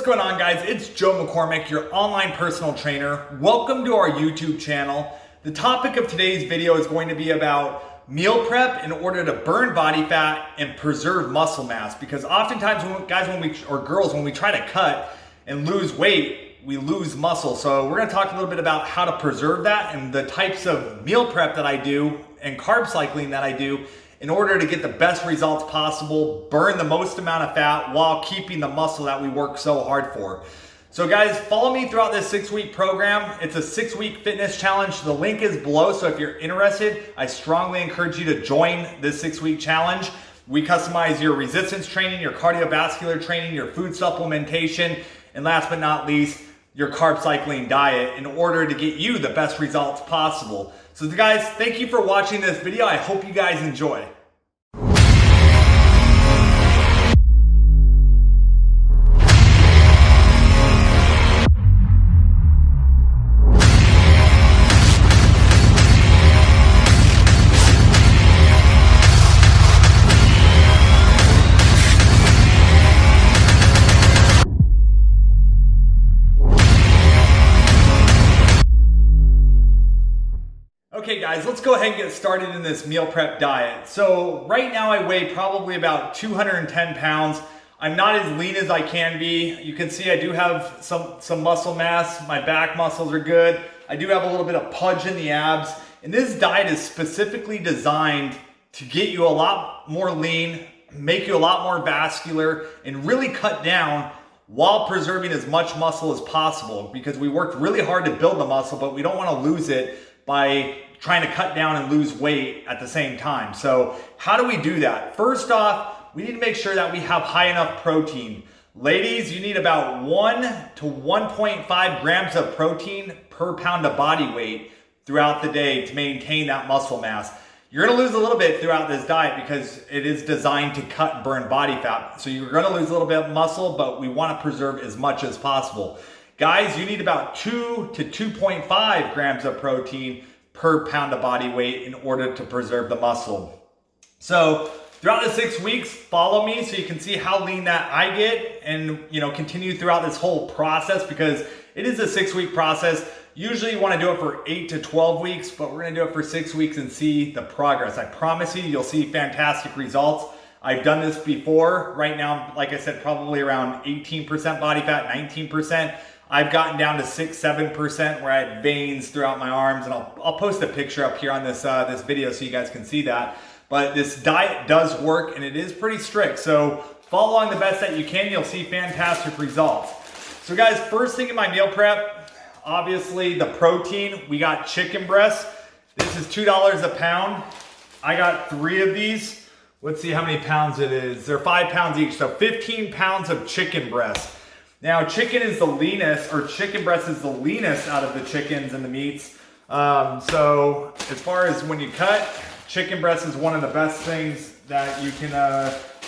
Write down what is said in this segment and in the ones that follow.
going on, guys? It's Joe McCormick, your online personal trainer. Welcome to our YouTube channel. The topic of today's video is going to be about meal prep in order to burn body fat and preserve muscle mass. Because oftentimes, girls, when we try to cut and lose weight, we lose muscle. So we're going to talk a little bit about how to preserve that and the types of meal prep that I do and carb cycling that I do in order to get the best results possible, burn the most amount of fat while keeping the muscle that we work so hard for. So guys, follow me throughout this 6-week program. It's a 6-week fitness challenge. The link is below, so if you're interested, I strongly encourage you to join this 6-week challenge. We customize your resistance training, your cardiovascular training, your food supplementation, and last but not least, your carb cycling diet in order to get you the best results possible. So guys, thank you for watching this video. I hope you guys enjoy. Okay guys, let's go ahead and get started in this meal prep diet. So right now I weigh probably about 210 pounds. I'm not as lean as I can be. You can see I do have some muscle mass. My back muscles are good. I do have a little bit of pudge in the abs. And this diet is specifically designed to get you a lot more lean, make you a lot more vascular, and really cut down while preserving as much muscle as possible, because we worked really hard to build the muscle, but we don't want to lose it by trying to cut down and lose weight at the same time. So how do we do that? First off, we need to make sure that we have high enough protein. Ladies, you need about 1 to 1.5 grams of protein per pound of body weight throughout the day to maintain that muscle mass. You're gonna lose a little bit throughout this diet because it is designed to cut and burn body fat. So you're gonna lose a little bit of muscle, but we wanna preserve as much as possible. Guys, you need about 2 to 2.5 grams of protein per pound of body weight in order to preserve the muscle. So throughout the 6 weeks, follow me so you can see how lean that I get and continue throughout this whole process, because it is a 6-week process. Usually you want to do it for 8 to 12 weeks, but we're going to do it for 6 weeks and see the progress. I promise you'll see fantastic results. I've done this before. Right now, like I said, probably around 18% body fat, 19%. I've gotten down to 6-7% where I had veins throughout my arms, and I'll post a picture up here on this video so you guys can see that. But this diet does work, and it is pretty strict. So follow along the best that you can. You'll see fantastic results. So guys, first thing in my meal prep, obviously the protein. We got chicken breasts. This is $2 a pound. I got 3 of these. Let's see how many pounds it is. They're 5 pounds each, so 15 pounds of chicken breast. Now, chicken is the leanest, or chicken breast is the leanest out of the chickens and the meats. So as far as when you cut, chicken breast is one of the best things that you can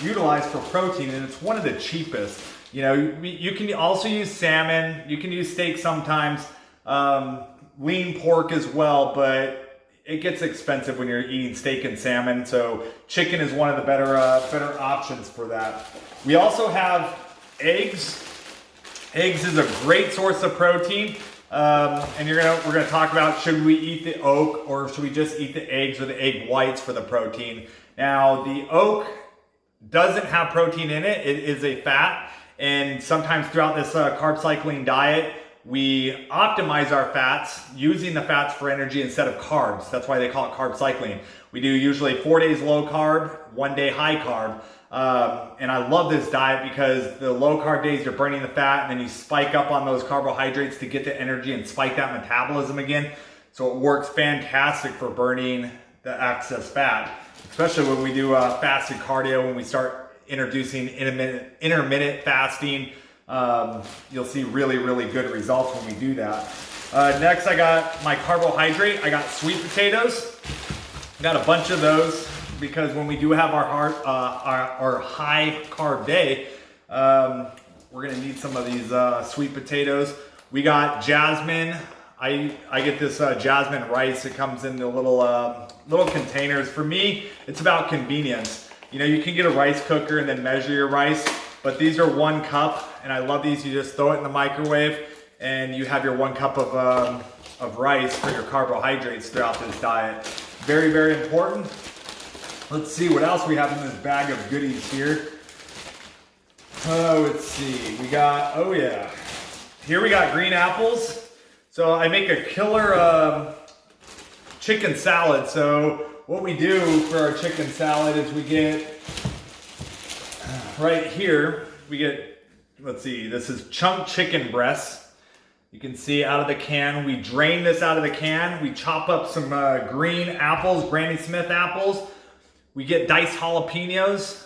utilize for protein, and it's one of the cheapest. You can also use salmon, you can use steak sometimes, lean pork as well, but it gets expensive when you're eating steak and salmon. So chicken is one of the better options for that. We also have eggs. Eggs is a great source of protein, and we're gonna talk about, should we eat the yolk or should we just eat the eggs or the egg whites for the protein. Now, the yolk doesn't have protein in it. It is a fat, and sometimes throughout this carb cycling diet, we optimize our fats, using the fats for energy instead of carbs. That's why they call it carb cycling. We do usually 4 days low carb, 1 day high carb. And I love this diet because the low carb days you're burning the fat, and then you spike up on those carbohydrates to get the energy and spike that metabolism again. So it works fantastic for burning the excess fat, especially when we do fasted cardio. When we start introducing intermittent fasting, you'll see really, really good results when we do that. Next, I got my carbohydrate. I got sweet potatoes. I got a bunch of those, because when we do have our high carb day, we're gonna need some of these sweet potatoes. We got jasmine. I get this jasmine rice. It comes in the little containers. For me, it's about convenience. You can get a rice cooker and then measure your rice, but these are 1 cup, and I love these. You just throw it in the microwave, and you have your 1 cup of rice for your carbohydrates throughout this diet. Very, very important. Let's see what else we have in this bag of goodies here. Let's see, we got, oh yeah. Here we got green apples. So I make a killer chicken salad. So what we do for our chicken salad is we get, right here, we get, let's see, this is chunk chicken breasts. You can see out of the can. We drain this out of the can. We chop up some green apples, Granny Smith apples. We get diced jalapenos.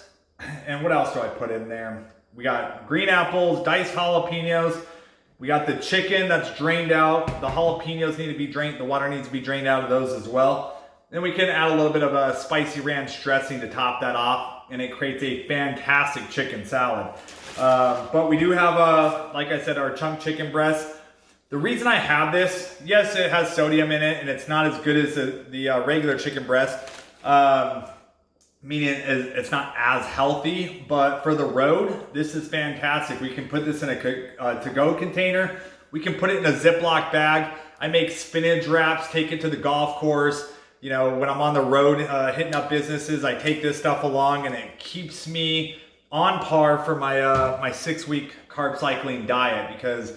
And what else do I put in there? We got green apples, diced jalapenos. We got the chicken that's drained out. The jalapenos need to be drained. The water needs to be drained out of those as well. Then we can add a little bit of a spicy ranch dressing to top that off, and it creates a fantastic chicken salad. But we do have, like I said, our chunk chicken breast. The reason I have this, yes, it has sodium in it, and it's not as good as the regular chicken breast, meaning it's not as healthy, but for the road, this is fantastic. We can put this in a to-go container. We can put it in a Ziploc bag. I make spinach wraps, take it to the golf course. You know, when I'm on the road hitting up businesses, I take this stuff along, and it keeps me on par for my, my 6-week carb cycling diet, because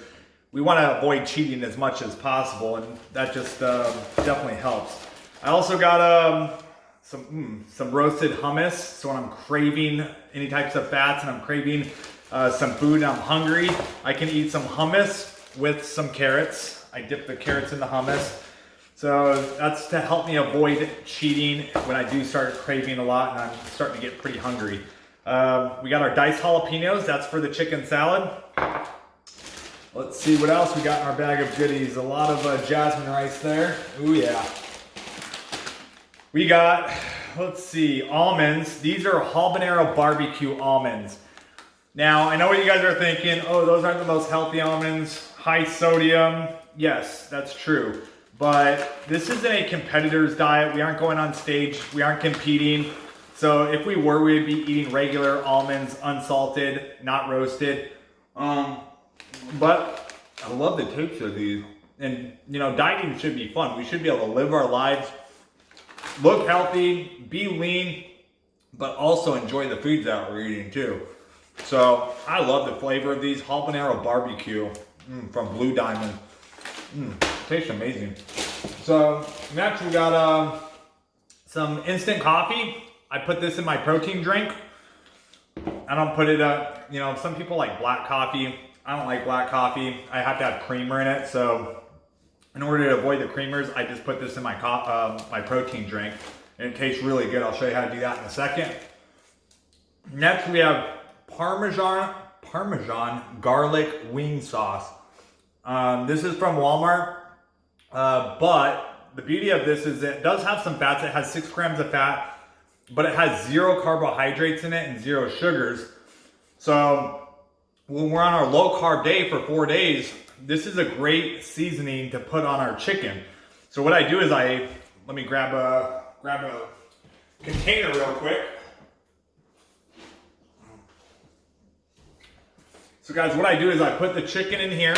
we want to avoid cheating as much as possible, and that just definitely helps. I also got some roasted hummus, so when I'm craving any types of fats and I'm craving some food and I'm hungry, I can eat some hummus with some carrots. I dip the carrots in the hummus. So that's to help me avoid cheating when I do start craving a lot and I'm starting to get pretty hungry. We got our diced jalapenos, that's for the chicken salad. Let's see what else we got in our bag of goodies. A lot of jasmine rice there. Ooh yeah. We got, let's see, almonds. These are habanero barbecue almonds. Now, I know what you guys are thinking. Oh, those aren't the most healthy almonds. High sodium. Yes, that's true. But this isn't a competitor's diet. We aren't going on stage. We aren't competing. So if we were, we'd be eating regular almonds, unsalted, not roasted. But I love the taste of these. And, you know, dieting should be fun. We should be able to live our lives, look healthy, be lean, but also enjoy the foods that we're eating too. So I love the flavor of these. Habanero barbecue from Blue Diamond. Tastes amazing. So next we got some instant coffee. I put this in my protein drink. I don't put it you know, some people like black coffee. I don't like black coffee. I have to have creamer in it. So in order to avoid the creamers, I just put this in my my protein drink, and it tastes really good. I'll show you how to do that in a second. Next, we have Parmesan garlic wing sauce. This is from Walmart, but the beauty of this is it does have some fats. It has 6 grams of fat, but it has 0 carbohydrates in it and 0 sugars. So when we're on our low carb day for 4 days, this is a great seasoning to put on our chicken. So what I do is let me grab a container real quick. So guys, what I do is I put the chicken in here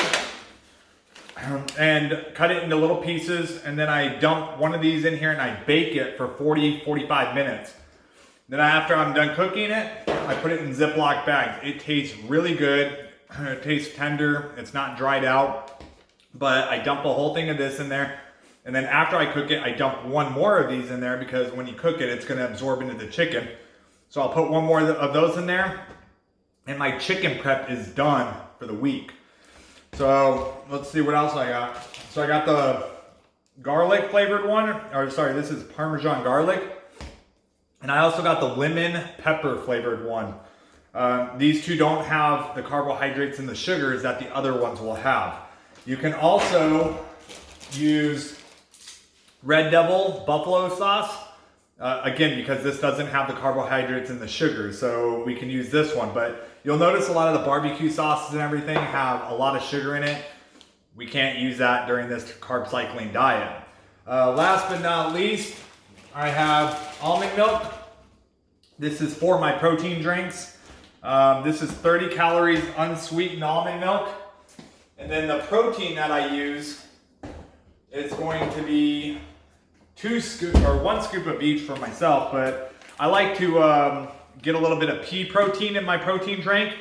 and cut it into little pieces, and then I dump one of these in here and I bake it for 40-45 minutes. Then after I'm done cooking it, I put it in Ziploc bags. It tastes really good. It tastes tender. It's not dried out. But I dump a whole thing of this in there. And then after I cook it, I dump one more of these in there, because when you cook it, it's going to absorb into the chicken. So I'll put one more of those in there. And my chicken prep is done for the week. So let's see what else I got. So I got the garlic flavored one. Or sorry, this is Parmesan garlic. And I also got the lemon pepper flavored one. These two don't have the carbohydrates and the sugars that the other ones will have. You can also use Red Devil buffalo sauce. Again, because this doesn't have the carbohydrates and the sugars, so we can use this one. But you'll notice a lot of the barbecue sauces and everything have a lot of sugar in it. We can't use that during this carb cycling diet. Last but not least, I have almond milk. This is for my protein drinks. This is 30 calories unsweetened almond milk. And then the protein that I use is going to be 1 scoop of each for myself, but I like to get a little bit of pea protein in my protein drink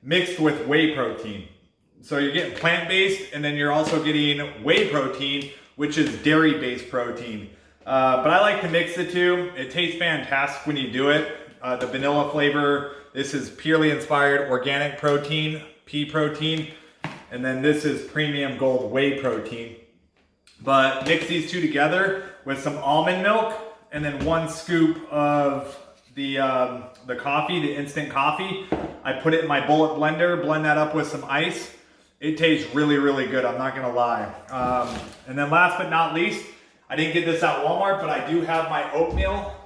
mixed with whey protein. So you're getting plant-based, and then you're also getting whey protein, which is dairy-based protein. But I like to mix the two. It tastes fantastic when you do it. The vanilla flavor, this is purely inspired organic protein, pea protein, and then this is premium gold whey protein. But mix these two together with some almond milk, and then 1 scoop of the coffee, the instant coffee. I put it in my bullet blender, blend that up with some ice. It tastes really, really good, I'm not gonna lie. And then last but not least, I didn't get this at Walmart, but I do have my oatmeal.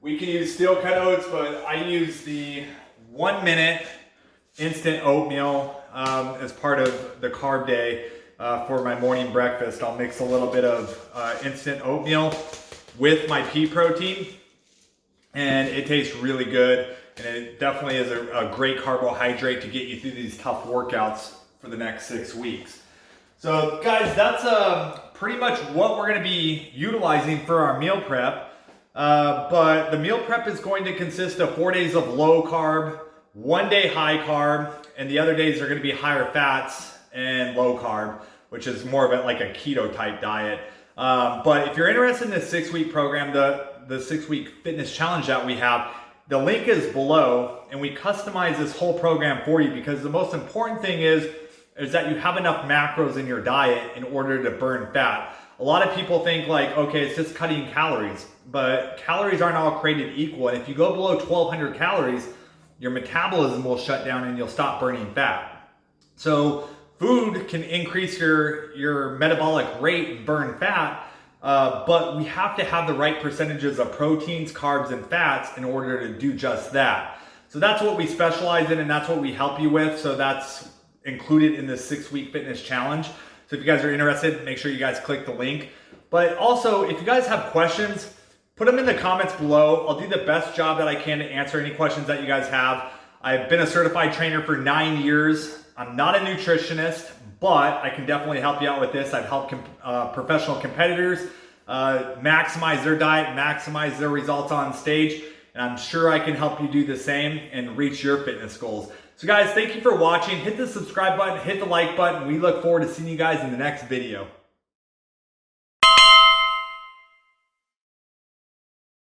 We can use steel cut oats, but I use the 1 minute instant oatmeal as part of the carb day for my morning breakfast. I'll mix a little bit of instant oatmeal with my pea protein, and it tastes really good. And it definitely is a great carbohydrate to get you through these tough workouts for the next 6 weeks. So guys, that's pretty much what we're gonna be utilizing for our meal prep. But the meal prep is going to consist of 4 days of low carb, 1 day high carb, and the other days are gonna be higher fats and low carb, which is more of like a keto type diet. But if you're interested in this 6-week program, the 6-week fitness challenge that we have, the link is below, and we customize this whole program for you, because the most important thing is that you have enough macros in your diet in order to burn fat. A lot of people think like, okay, it's just cutting calories, but calories aren't all created equal. And if you go below 1,200 calories, your metabolism will shut down and you'll stop burning fat. So food can increase your metabolic rate and burn fat, but we have to have the right percentages of proteins, carbs, and fats in order to do just that. So that's what we specialize in, and that's what we help you with. So that's included in this 6-week fitness challenge. So if you guys are interested, make sure you guys click the link. But also, if you guys have questions, put them in the comments below. I'll do the best job that I can to answer any questions that you guys have. I've been a certified trainer for 9 years. I'm not a nutritionist, but I can definitely help you out with this. I've helped professional competitors maximize their diet, maximize their results on stage, and I'm sure I can help you do the same and reach your fitness goals. So guys, thank you for watching. Hit the subscribe button, hit the like button. We look forward to seeing you guys in the next video.